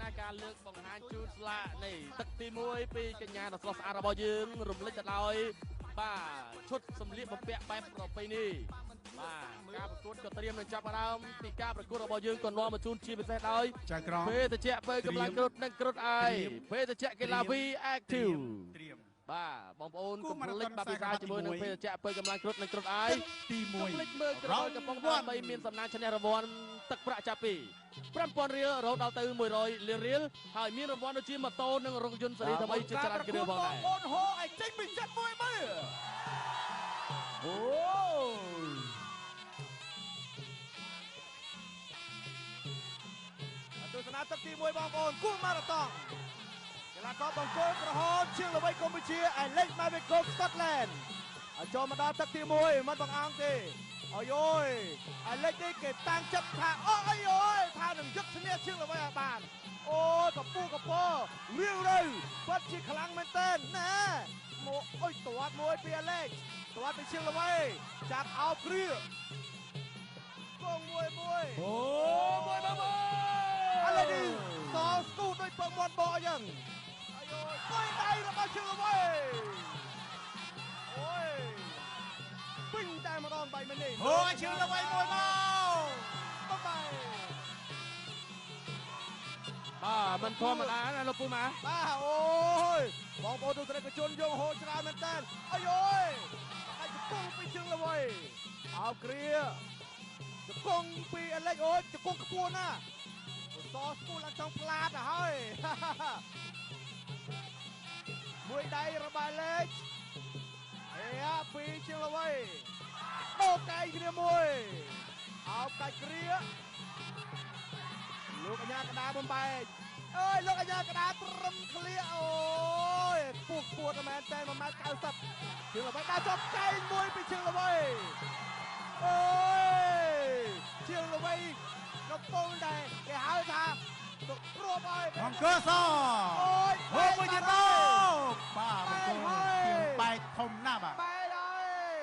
ណាការលើកបង្ហាញជូនស្លាកនេះទឹកទី1ពីកញ្ញាដ៏ស្រស់ស្អាតរបស់យើងរំលេចទៅដោយបាទឈុតសម្លៀកបំពាក់បែបប្រពៃណីបាទការប្រកួតក៏ត្រៀមនឹងចាប់ផ្ដើមពីការប្រកួតរបស់យើងក៏នាំមកជូនជាពិសេសដោយភេទជ្ជៈបើកម្លាំងគ្រុតនិងគ្រុតអាយភេទជ្ជៈកីឡាវី Active បាទបងប្អូនកុំភ្លេចបាទពិសាជាមួយនឹងភេទជ្ជៈបើកម្លាំងគ្រុតនិងគ្រុតអាយទី1កុំភ្លេចមើលក្រោយកំប៉ុងដើម្បីមានសំណាងឈ្នះរង្វាន់ទឹកប្រាក់ចាប់ពី5000រៀលរហូតដល់ទៅ100លានរៀលហើយមានរង្វាន់ដូចជាម៉ូតូនិងរថយន្តស៊េរីថ្មីជាច្រើនគ្រឿងផងដែរអូនហូឲ្យចេញពីចិត្តមួយមើលអូទស្សនាទឹកទី1បងប្អូនគូម៉ារ៉ាតុងកីឡាករបង្គោលក្រហមជាងល្បីកម្ពុជាអេលិចម៉ាវីកូស្កុតឡែនចូលមកដល់ទឹកទី1មិនបង្អង់ទេអូយអូយអេលិចនេះគេតាំងចិត្តថាអូយអូយថានឹងយកឈ្នះជាងល្បីឲ្យបានអូយកពូកពរាវរូវគាត់ជាខ្លាំងមែនទែនណាមកអុយទាត់មួយពីអេលិចទាត់ពីជាងល្បីចាប់អោបគ្រាកងមួយអូមួយបងអេលិចនេះសងស្គូដោយពងមាត់បកអញ្ចឹងអាយអូយដៃរបស់ជាងល្បីអូយពេញតែម្ដង3មីនីអូយជឿល្បីមួយមកបាយបាទមិនធម្មតាណាលោកពូម៉ាបាទអូយបងប្អូនទស្សនិកជនយកហូរច្រើនមែនតើអាយអូយអាចជង្គង់ពីជើងល្បីអោបគ្រាជង្គង់ពីអលិចអូយជង្គង់ខ្ពស់ណាស់សស្គូឡើងចង់ផ្លាតទៅហើយមួយដៃរបស់លេខពីជើងល្បីអូកាយគ្រាមួយអោបកាយគ្រាលោកអញ្ញាកដាបំបែកអើយលោកអញ្ញាកដាត្រឹមឃ្លៀអូយពួតតែមែនតែ1.90 ម៉ែត្រជើងល្បីដាក់ជាប់កែងមួយពីជើងល្បីអូយជើងល្បីកំពុងតែគេហៅថាទុកគ្រាប់ហើយអង្គសអូយហូបមួយទៀតមកបាទអង្គបែកធំណាស់បាទបែកហើយ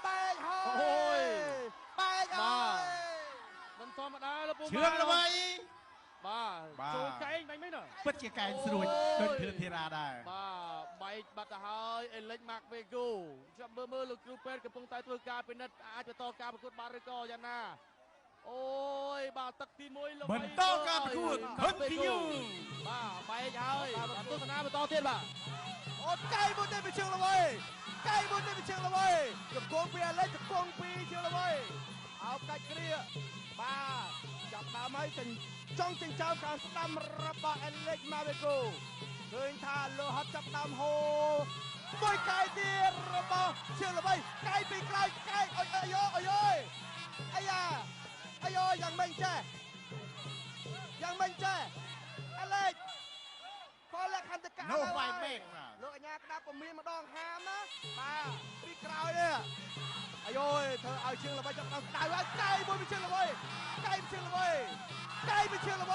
បែកហើយអូយបែកហើយមិនធម្មតាលោកពូជឿងល្បីបាទចូលកែងបាញ់មិនណាពិតជាកែងស្រួចដូចធឿនធីរ៉ាដែរបាទបែកបាត់ទៅហើយអេលិចម៉ាក់វេហ្គូចាំមើលលោកគ្រូពេទ្យកំពុងតែធ្វើការពិនិត្យអាចបន្តការប្រកួតបានឬក៏យ៉ាងណាអូយបាទទឹកទី1លោកបន្តការប្រកួត Continue បាទបែកហើយទស្សនាបន្តទៀតបាទអូកែងមួយទៅពីជើងល្បីកែងមួយទៅពីជើងល្បីជង្គង់ពីអេលិចជង្គង់ពីជើងល្បីអោបកាច់គ្រាបាទចាប់ដើមហើយចង់ចិញ្ចើមខាងស្ដាំរបស់អេលិចម៉ាវេកូឃើញថាលោហត់ចាប់ដើមហូមួយកែងទៀតរបស់ជើងល្បីកែងពីក្រោយកែងអុយអាយ៉អាយ៉អាយ៉ាអាយ៉យ៉ាងមិនចេះអេលិចខលលក្ខន្តិកាNo fight back លោកអញ្ញាក្តាប់ពមៀនម្ដងហាមណាបាទពីក្រោយនេះអាយយធ្វើឲ្យជើងល្បីចាប់ដល់ដៅហើយកែងមួយពីជើងល្បីកែងពីជើងល្បីអាយយកពីជើងល្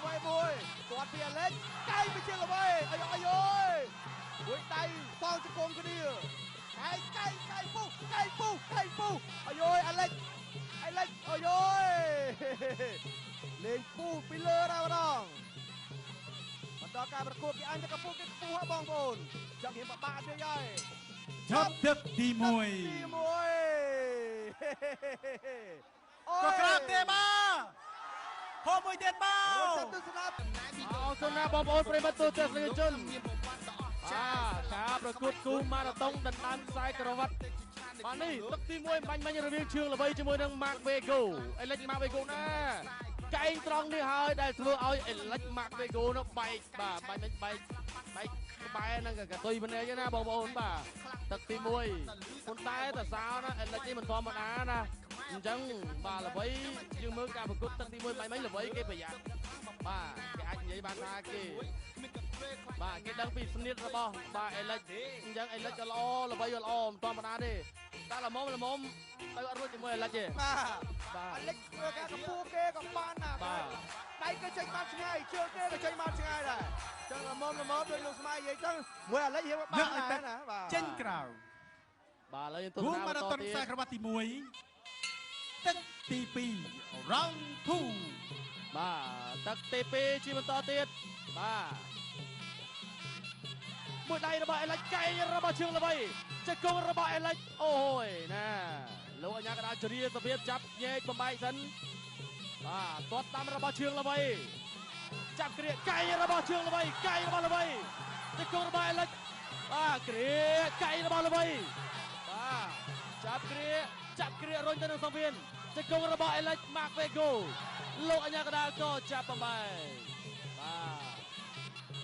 បីមួយគាត់ពីអលេចកែងពីជើងល្បីអាយមួយដៃសងជង្គង់គ្នាកែងពុះអាយអលេចអាយលេងពុះពីលើដល់ម្ដងបន្តការប្រកួតគេអញទៅកពុះគេខ្ពស់បងប្អូនចាំរៀនបបាក់ទៀតហើយចប់ទឹកទី1ក៏ក្រាបទេបាទហូបមួយទៀតមកទស្សនាអរគុណណាបងប្អូនប្រិយមិត្តទូទាំងប្រជាជនការប្រកួតគូម៉ារ៉ាតុងដណ្ដើមខ្សែក្រវ៉ាត់បាទនេះទឹកទី1បាញ់រវាងជើងល្បីជាមួយនឹង Mark Vego អេលិច Mark Vego ណាកែងត្រង់នេះហើយដែលធ្វើឲ្យអេលិច Mark Vego នោះបែកបាទបាញ់មិញបែកក្បែរនឹងកតុយម្នាក់ណាបងប្អូនបាទទឹកទី1ប៉ុន្តែតសោណាអេលិចនេះមិនធម្មតាណាអញ្ចឹងបាទល្បីយើងមើលការប្រកួតទឹកទី1បាញ់មិញល្បីគេប្រយ័ត្នបាទគេអាចនិយាយបានថាគេបាទគេដឹងពីស្នៀតរបស់បាទអេលិចអញ្ចឹងអេលិចក៏ល្អល្បីក៏ល្អមិនធម្មតាទេតែល្មមទៅអត់រួចជាមួយអេលិចទេបាទអេលិចធ្វើការកំពុះគេក៏បានណាបាទដៃក៏ចេញបានឆ្ងាយជើងគេក៏ចេញបានឆ្ងាយដែរចឹងល្មមដូចលោកស្មាយនិយាយចឹងមួយអេលិចរៀងបានដែរណាបាទចេញក្រៅបាទឥឡូវយើងទស្សនាបន្តទៀតខ្សែក្រវ៉ាត់ទី1ទឹក ទី2 round 2 បាទទឹកទី2ជាបន្តទៀតបាទមួយដៃរបស់អេលិចកែងរបស់ជើងល្បីជង្គង់របស់អេលិចអូយណាលោកអញ្ញាកណ្ដាលជ្រាសភាពចាប់ញែកបំបែកសិនបាទទាត់តាមរបស់ជើងល្បីចាប់គ្រាកែងរបស់ជើងល្បីកែងរបស់ល្បីជង្គង់របស់អេលិចបាទគ្រាកែងរបស់ល្បីបាទចាប់គ្រារុញទៅនឹងសង្វៀនជង្គង់របស់អេលិចម៉ាក់វេហ្គោលោកអញ្ញាកណ្ដាលក៏ចាប់បំបែកបាទ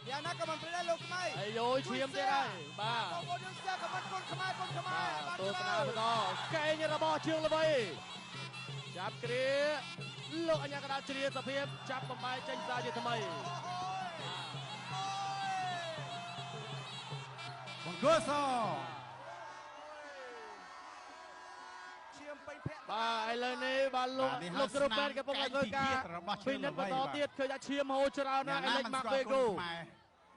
យ៉ាងណាក៏មិនព្រាលោកខ្មែរហើយយោឈាមទៀតហើយបាទបងប្អូនយើងស្គាល់កំណត់គុណខ្មែរបានទស្សនាបន្តកែងរបស់ជើងល្បីចាប់គ្រាលោកអញ្ញាកណ្ដាលជ្រាសភាពចាប់បំបែកចេញសារជាថ្មីបង្គោលសឈាមពេញភ័ក្របាទឥឡូវនេះបាទលោកគ្រូពេទ្យកំពុងតែធ្វើការពិនិត្យបន្តទៀតឃើញថាឈាមហូរច្រើនណាស់អេលិចម៉ាក់វេហ្គោ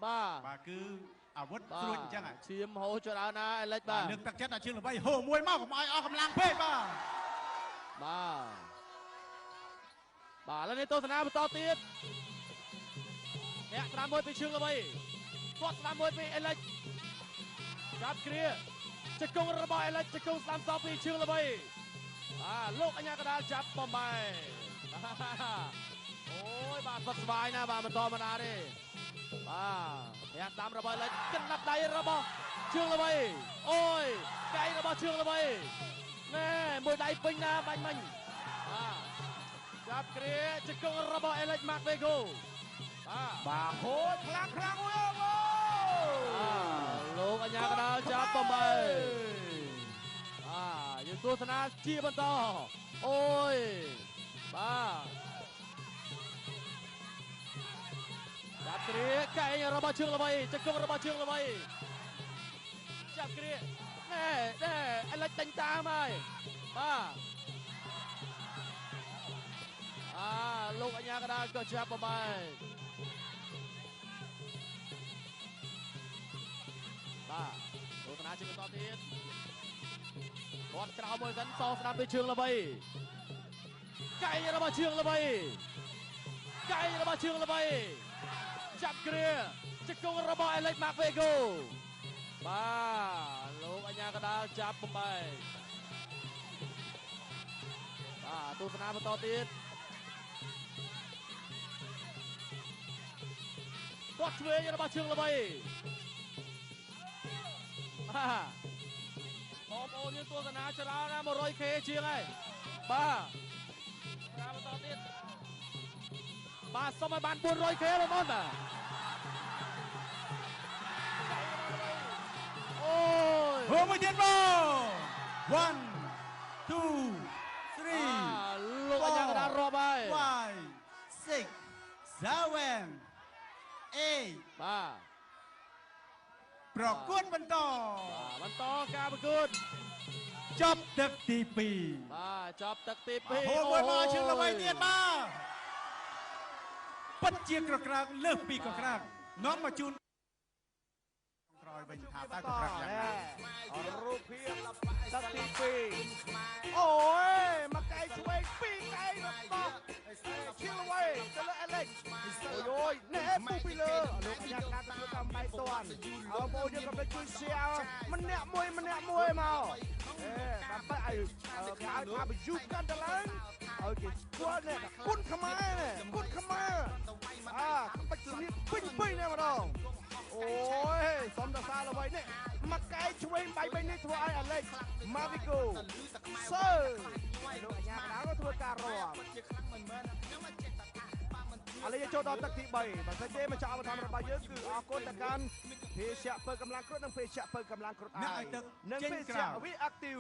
បាទគឺអាវុធស្រួចអញ្ចឹងឈាមហូរច្រើនណាស់អេលិចបាទលើកទឹកចិត្តដល់ជើងល្បីហូរមួយមកកុំឲ្យអស់កម្លាំងពេកបាទបាទឥឡូវនេះទស្សនាបន្តទៀតអ្នកស្ដាំមួយពីជើងល្បីគាត់ស្ដាំមួយពីអេលិចចាប់គ្រាជង្គង់របស់អេលិចជង្គង់ស្ដាំសោពីជើងល្បីលោកអញ្ញាកណ្ដាលចាប់បំបែកអូយបាទសុខស្បាយណាស់បាទមិនធម្មតាទេបាទអ្នកតាមរបស់លេចកណ្ដាប់ដៃរបស់ជើងល្បីអូយកែងរបស់ជើងល្បីណែមួយដៃពេញណាបាញ់មិញចាប់គ្រាជង្គង់របស់អេលិចម៉ាក់វេហ្គោបាទហូតខ្លាំងអូលោកអញ្ញាកណ្ដាលចាប់បំបែកយើងទស្សនាជាបន្តអូយបាទចាប់គ្រាកែងរបស់ជើងល្បីជង្គង់របស់ជើងល្បីចាប់គ្រាណែអេលិចដេញតាមហើយបាទលោកអញ្ញាកណ្ដាលក៏ចាប់បំបែកបាទទស្សនាជាបន្តទៀតគាត់ក្រោមមួយសិនសងស្ដាប់ពីជើងល្បីកែងរបស់ជើងល្បីចាប់គ្រាជង្គង់របស់អេលិចម៉ាក់វេហ្គោបាទលោកអញ្ញាកណ្ដាលចាប់បំបែកបាទទស្សនាបន្តទៀតគាត់ឆ្វេងរបស់ជើងល្បីបងប្អូនយើងទស្សនាច្រើនណា 100k ជាងហើយបាទតាមបន្តទៀតបាទសុំឲ្យបាន 400k បងប្អូនបាទអូយហូរមួយទៀតបង1 2 3លោកអញ្ញាកណ្ដាលរាប់ហើយ5 6 7 8បាទប្រកួតបន្តការប្រកួតចប់ទឹកទី2បាទចប់ទឹកទី2ហូរមួយមកជើងល្បីទៀតបាទពិតជាក្រក្រើកលើសពីក្រក្រើកនាំមកជូនក្រោយវិញថាតើក្រក្រើកយ៉ាងណារូបភាពទឹកទី2អូយមកកែឆ្វេង2កែរបស់ជើងល្បីទៅលើអេលិចអូយណែពុះពីលើលោកអញ្ញាកណ្ដាលទទួលតាមបែកតាន់បងប្អូនយើងក៏ទៅជួយ share ម្នាក់មួយមកដើម្បីឲ្យថាបញ្យុកាន់តែឡើងឲ្យគេស្គាល់គុណខ្មែរគុណខ្មែរបាច់ជ្រាបពេញនេះម្ដងអូយសុំតសាល្បីនេះមកកែឆ្វេងបែកនេះធ្វើឲ្យអាឡិចម៉ាវីកូសើលោកអញ្ញាកណ្ដាលក៏ធ្វើការរាប់ឥឡូវចូលដល់ទឹកទី3បើសិនជាមកចោលបន្តរបស់យើងគឺអរគុណទៅកាន់ភេសជ្ជៈពើកម្លាំងគ្រុឌនិងភេសជ្ជៈពើកម្លាំងគ្រុឌអាយនិងភេសជ្ជៈវីអាក់ទីវ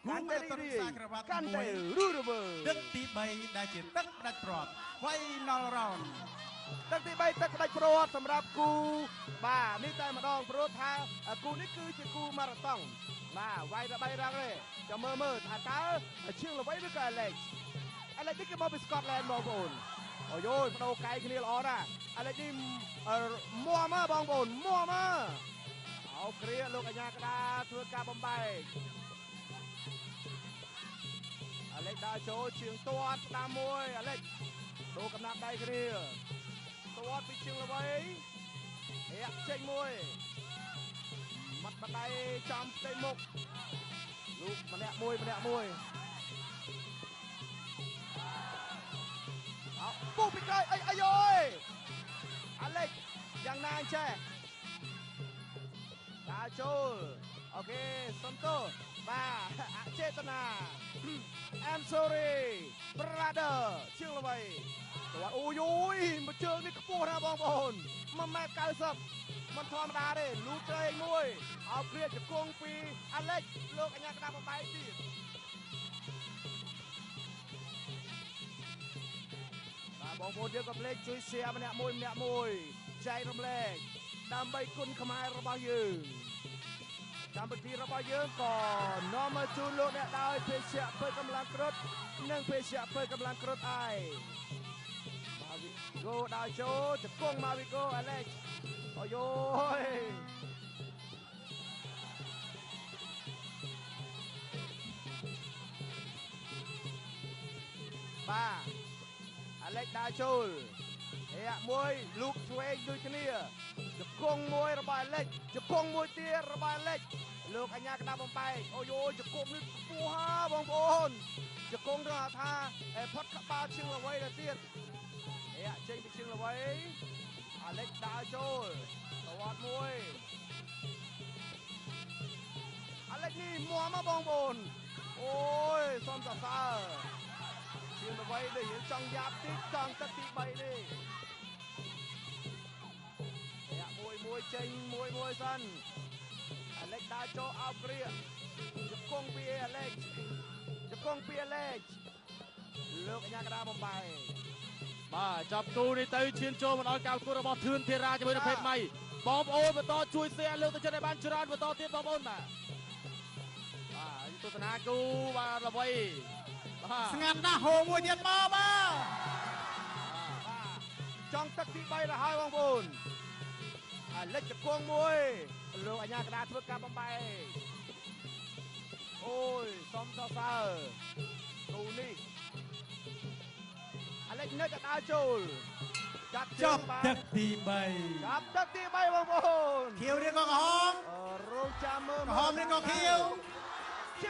កាន់តែរីកកាន់តែរស់រវើកទឹកទី3ដែលជាទឹកផ្ដាច់ព្រាត់ Final Round ទឹកទី3ទឹកផ្ដាច់ព្រាត់សម្រាប់គូបាទនេះតែម្ដងព្រោះថាគូនេះគឺជាគូម៉ារ៉ាតុងបាទវាយរបាយរងទេចាំមើលថាតើជើងល្បីឬក៏អាឡិចនេះគេមកពីស្កុតឡែនបងប្អូនអូយបដូរកាយគ្នាល្អណាស់អាឡិចនេះមួមកបងប្អូនមួមកអោគ្រាលោកអញ្ញាកណ្ដាលធ្វើការបំបែកអាឡិច ចដើរចូលជើងទាត់តាមមួយអាឡិចដូរកំណាប់ដៃគ្នាទាត់ពីជើងល្បីរាក់ចេញមួយមាត់បដៃចំផ្ទៃមុខលោកម្នាក់មួយអោពុះពីក្រោយអាយអើយអាឡិចយ៉ាងណាអញ្ចេះដើរចូលអូខេសុំទោសបាទអចេតនា I'm sorry brother ជើងល្បីគាត់អូយមួយជើងនេះខ្ពស់ណាស់បងប្អូន1.90 ម៉ែត្រមិនធម្មតាទេលូត្រេងមួយអោបគ្រាជង្គង់ពីអាឡិចលោកអញ្ញាកណ្ដាលបំបែកទៀតបាទបងប្អូនយើងក៏ភ្លេចជួយ share ម្នាក់មួយចែករំលែកដើម្បីគុណខ្មែររបស់យើងកម្មវិធីរបស់យើងក៏នាំមកជូនលោកអ្នកដោយភេសជ្ជៈពេកម្លាំងគ្រុឌនិងភេសជ្ជៈពេកម្លាំងគ្រុឌឯងមកវីហ្គោដល់ចូលជង្គង់មកវីហ្គោអាឡិចអូយបាទអាឡិចដល់ចូលរាក់មួយលូកឆ្វេងដូចគ្នាជង្គង់មួយរបស់អាឡិចជង្គង់មួយទៀតរបស់អាឡិចលោកអញ្ញាកណ្ដាលបំបែកអូយជង្គង់នេះខ្ពស់ហាបងប្អូនជង្គង់រឿងថាផុតក្បាលជើងល្បីទៅទៀតរាក់ចេញពីជើងល្បីអាឡិចដើរចូលតវត្តមួយអាឡិចនេះមួមកបងប្អូនអូយសូមសរសើរជើងល្បីដូចយើងចង់យ៉ាប់តិចចង់ទឹកទី3នេះរាក់មួយចេញមួយសិនអាឡិចដើរចូលអោបគ្រាជង្គង់ពីអាឡិចលោកអញ្ញាកណ្ដាលបំបែកបាទចាប់គូនេះទៅឈានចូលមកដល់ការប្រកួតរបស់ធឿនធីរាជាមួយនឹងភេទម៉ៃបងប្អូនបន្តជួយ share លើកទៅចិត្តឲ្យបានច្រើនបន្តទៀតបងប្អូនបាទទស្សនាគូបាទល្បីបាទស្ងាត់ណាស់ហូរមួយទៀតមកបាទចង់ទឹកទី3ទៅហើយបងប្អូនអាឡិចជង្គង់មួយលោកអញ្ញាកណ្ដាលធ្វើការបំបែកអូយសំសសើរគូនេះអាឡិចនៅតែដើរចូលចាប់ទឹកទី3ចាប់ទឹកទី3បងប្អូនខៀវនេះក៏ក្រហមរងចាំមើលក្រហមនេះក៏ខៀវ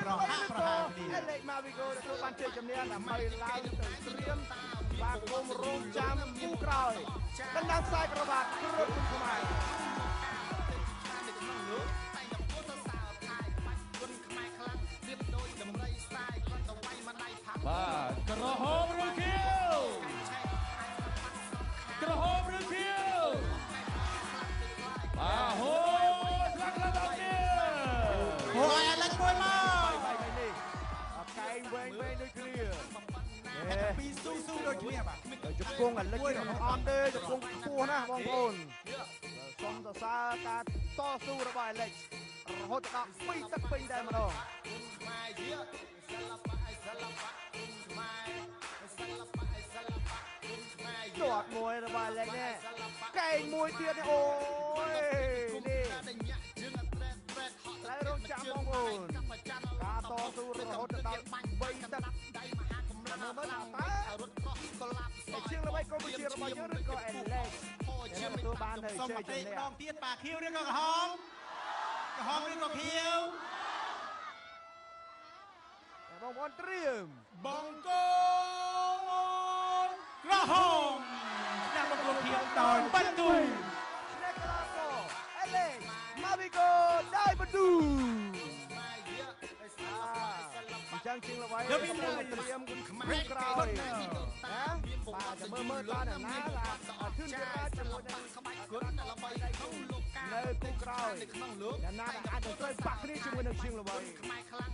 ប្រហាក់គ្នាអាឡិចមកវីហ្គោទទួលបានជ័យជំនះដើម្បីឡើងទៅត្រៀមបាទគុំរងចាំគូក្រោយដណ្ដើមខ្សែក្រវ៉ាត់គ្រុឌខ្មែរបាទក្រហមឬខៀវបាទហូស្លាក់ឡើងដល់នេះហូអាឡិចមួយមកនេះកែងវែងដូចគ្នាពីស៊ូដូចគ្នាបាទជង្គង់អាឡិចនេះអត់ទេជង្គង់ខ្ពស់ណាស់បងប្អូនសូមសរសើរការតស៊ូរបស់អាឡិចរហូតដល់2ទឹកពេញតែម្ដងទាត់មួយរបស់អាឡិចនេះកែងមួយទៀតនេះអូយនេះហើយរងចាំបងប្អូនការតស៊ូរហូតដល់3ទឹកមើលតើជើងល្បីកម្ពុជារបស់យើងឬក៏អាឡិចទទួលបានទៅជ័យជំនះម្ដងទៀតបាទខៀវឬក៏ក្រហមឬក៏ខៀវបងប្អូនត្រៀមបង្គោលក្រហមដាក់ប្រកួតភាពដោយបន្ទូអ្នកកីឡាករអាឡិចមកវីហ្គោដោយបន្ទូចឹងជាងល្បីត្រៀមខ្មែរក្រោយណាបាទจะមើលតើណាធឿនធីរាជាមួយនឹងគុណល្បីដៃគូនៅគូក្រោយណាដែលអាចទៅត្រូវបាក់គ្នាជាមួយនឹងជាងល្បីខ្មែរខ្លាំង